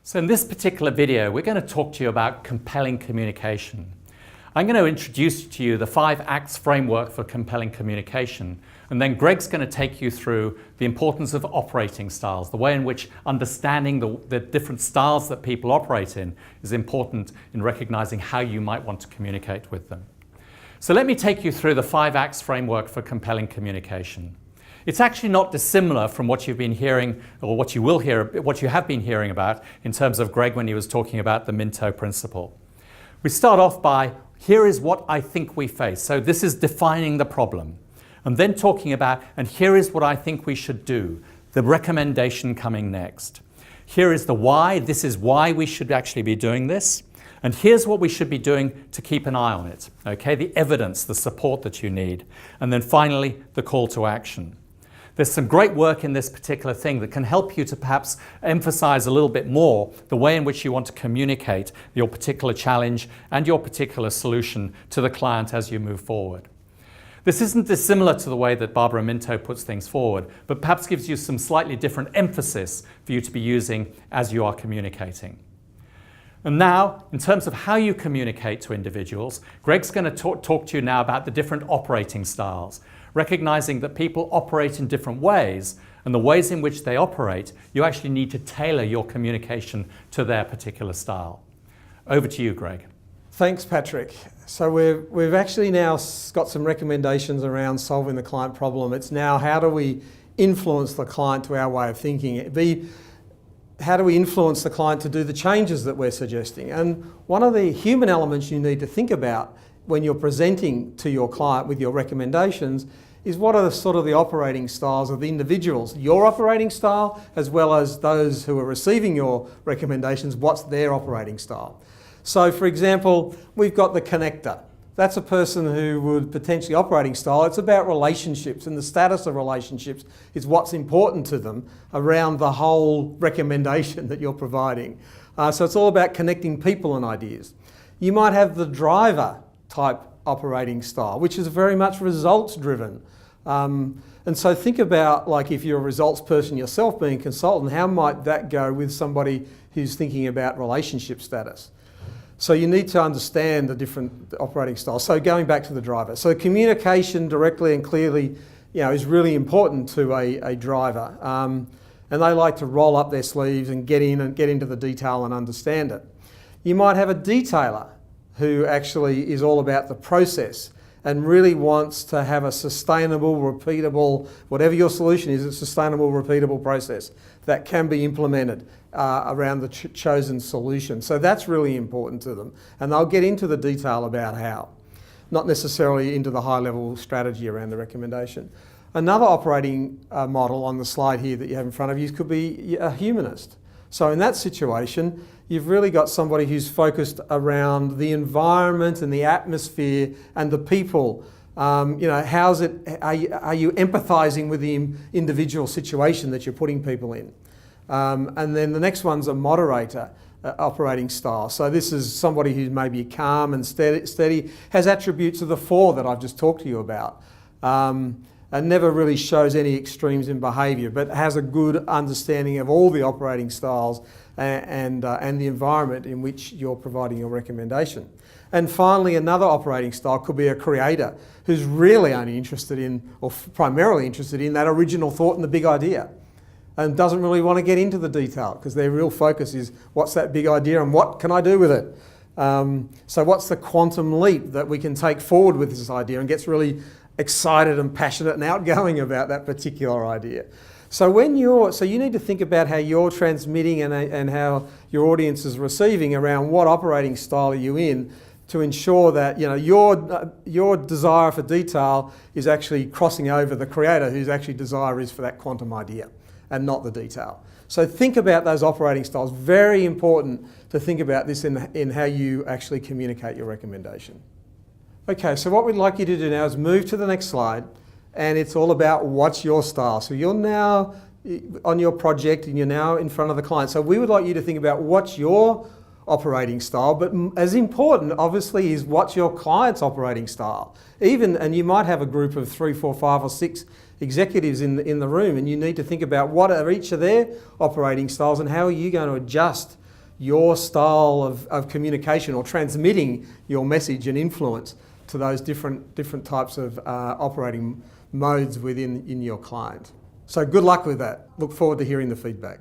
So in this particular video, we're going to talk to you about compelling communication. I'm going to introduce to you the 5 acts framework for compelling communication, and then Greg's going to take you through the importance of operating styles, the way in which understanding the different styles that people operate in is important in recognizing how you might want to communicate with them. So let me take you through the 5 acts framework for compelling communication. It's actually not dissimilar from what you've been hearing, or what you have been hearing about in terms of Greg when he was talking about the Minto principle. We start off by, here is what I think we face. So this is defining the problem. And then talking about, and here is what I think we should do. The recommendation coming next. Here is the why. This is why we should actually be doing this. And here's what we should be doing to keep an eye on it. Okay, the evidence, the support that you need. And then finally, the call to action. There's some great work in this particular thing that can help you to perhaps emphasize a little bit more the way in which you want to communicate your particular challenge and your particular solution to the client as you move forward. This isn't dissimilar to the way that Barbara Minto puts things forward, but perhaps gives you some slightly different emphasis for you to be using as you are communicating. And now, in terms of how you communicate to individuals, Greg's going to talk to you now about the different operating styles, recognizing that people operate in different ways, and the ways in which they operate, you actually need to tailor your communication to their particular style. Over to you, Greg. Thanks, Patrick. So we've actually now got some recommendations around solving the client problem. It's now, how do we influence the client to our way of thinking? How do we influence the client to do the changes that we're suggesting? And one of the human elements you need to think about when you're presenting to your client with your recommendations is, what are the sort of the operating styles of the individuals, your operating style, as well as those who are receiving your recommendations, what's their operating style. So for example, we've got the connector. That's a person who would potentially operating style. It's about relationships, and the status of relationships is what's important to them around the whole recommendation that you're providing. So it's all about connecting people and ideas. You might have the driver type operating style, which is very much results driven. And so think about, like, if you're a results person yourself being a consultant, how might that go with somebody who's thinking about relationship status? So you need to understand the different operating styles. So going back to the driver. So communication directly and clearly, is really important to a driver. And they like to roll up their sleeves and get into the detail and understand it. You might have a detailer who actually is all about the process and really wants to have a sustainable, repeatable, whatever your solution is, a sustainable, repeatable process that can be implemented around the chosen solution. So that's really important to them. And they'll get into the detail about how, not necessarily into the high-level strategy around the recommendation. Another operating model on the slide here that you have in front of you could be a humanist. So in that situation, you've really got somebody who's focused around the environment and the atmosphere and the people. Are you empathizing with the individual situation that you're putting people in? And then the next one's a moderator operating style. So this is somebody who's maybe calm and steady, has attributes of the 4 that I've just talked to you about. And never really shows any extremes in behaviour, but has a good understanding of all the operating styles and the environment in which you're providing your recommendation. And finally, another operating style could be a creator who's really only interested in, or primarily interested in, that original thought and the big idea, and doesn't really want to get into the detail because their real focus is, what's that big idea and what can I do with it? So what's the quantum leap that we can take forward with this idea, and gets really excited and passionate and outgoing about that particular idea. So you need to think about how you're transmitting and how your audience is receiving around what operating style are you in, to ensure that your desire for detail is actually crossing over the creator, whose actually desire is for that quantum idea and not the detail. So think about those operating styles. Very important to think about this in how you actually communicate your recommendation. Okay, so what we'd like you to do now is move to the next slide, and it's all about what's your style. So you're now on your project and you're now in front of the client. So we would like you to think about what's your operating style, but as important, obviously, is what's your client's operating style. And you might have a group of 3, 4, 5 or 6 executives in the room, and you need to think about what are each of their operating styles and how are you going to adjust your style of communication or transmitting your message and influence to those different types of operating modes within your client. So good luck with that. Look forward to hearing the feedback.